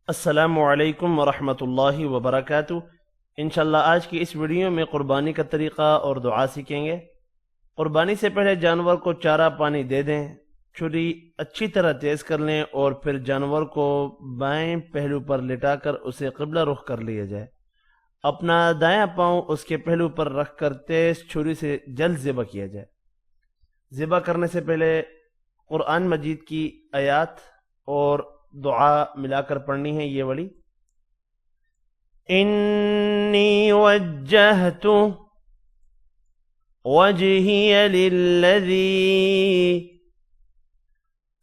السلام علیکم ورحمۃ اللہ وبرکاتہ۔ انشاءاللہ آج کی اس ویڈیو میں قربانی کا طریقہ اور دعا سیکھیں گے۔ قربانی سے پہلے جانور کو چارہ پانی دے دیں، چھری اچھی طرح تیز کر لیں اور پھر جانور کو بائیں پہلو پر لٹا کر اسے قبلہ رخ کر لیا جائے۔ اپنا دایاں پاؤں اس کے پہلو پر رکھ کر تیز چھری سے جلد ذبح کیا جائے۔ ذبح کرنے سے پہلے قرآن مجید کی آیات اور دعا ملا کر پڑھنی ہے، یہ والی: انی وجہت وجہی للذی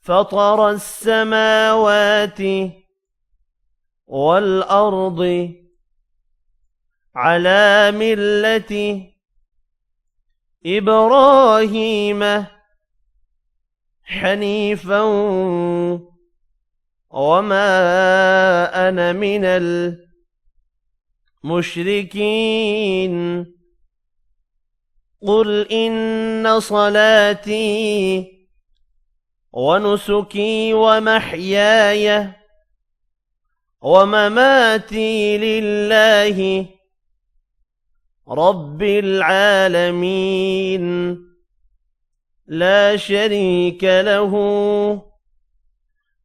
فطر السماوات والارض علی ملت ابراہیم حنیفا وما أنا من المشركين قل إن صلاتي ونسكي ومحياي ومماتي لله رب العالمين لا شريك له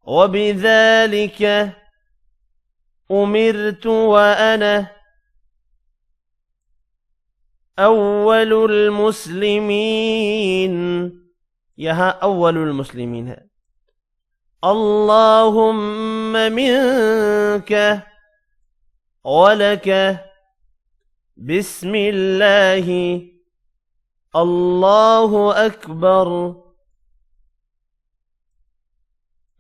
وبذلك أمرت وأنا أول المسلمين۔ یہاں اول المسلمین ہے۔ اللهم منك ولك بسم الله اللہ اکبر۔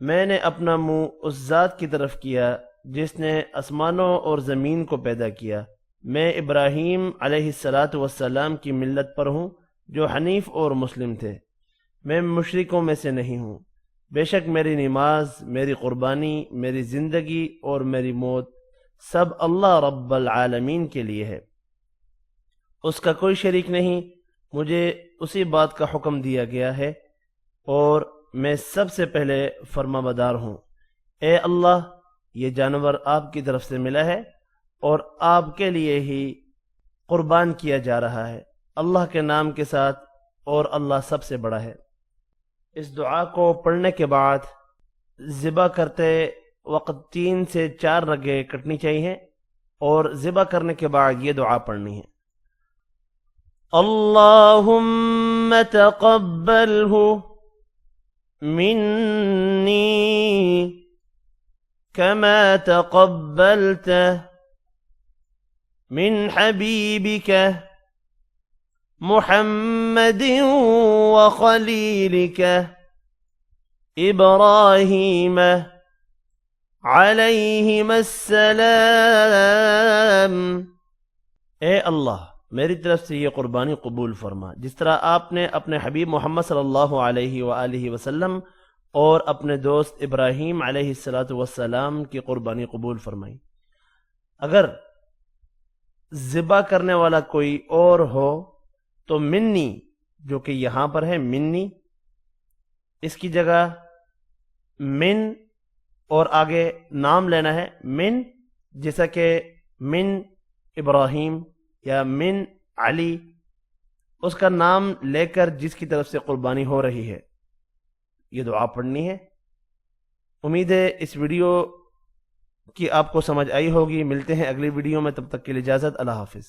میں نے اپنا منہ اس ذات کی طرف کیا جس نے آسمانوں اور زمین کو پیدا کیا۔ میں ابراہیم علیہ السلام کی ملت پر ہوں جو حنیف اور مسلم تھے، میں مشرکوں میں سے نہیں ہوں۔ بے شک میری نماز، میری قربانی، میری زندگی اور میری موت سب اللہ رب العالمین کے لیے ہے، اس کا کوئی شریک نہیں۔ مجھے اسی بات کا حکم دیا گیا ہے اور میں سب سے پہلے فرما بدار ہوں۔ اے اللہ، یہ جانور آپ کی طرف سے ملا ہے اور آپ کے لیے ہی قربان کیا جا رہا ہے، اللہ کے نام کے ساتھ، اور اللہ سب سے بڑا ہے۔ اس دعا کو پڑھنے کے بعد ذبح کرتے وقت 3 سے 4 رگیں کٹنی چاہیے اور ذبح کرنے کے بعد یہ دعا پڑھنی ہے: اللہم تقبلہ منی كما تقبلت من حبيبك محمد وخليلك إبراهيم عليهما السلام۔ اے اللہ، میری طرف سے یہ قربانی قبول فرما، جس طرح آپ نے اپنے حبیب محمد صلی اللہ علیہ وآلہ وسلم اور اپنے دوست ابراہیم علیہ السلام کی قربانی قبول فرمائی۔ اگر ذبح کرنے والا کوئی اور ہو تو منی، جو کہ یہاں پر ہے منی، اس کی جگہ من اور آگے نام لینا ہے من، جیسا کہ من ابراہیم یا من علی، اس کا نام لے کر جس کی طرف سے قربانی ہو رہی ہے یہ دعا پڑھنی ہے۔ امید ہے اس ویڈیو کی آپ کو سمجھ آئی ہوگی۔ ملتے ہیں اگلی ویڈیو میں، تب تک کے لیے اجازت، اللہ حافظ۔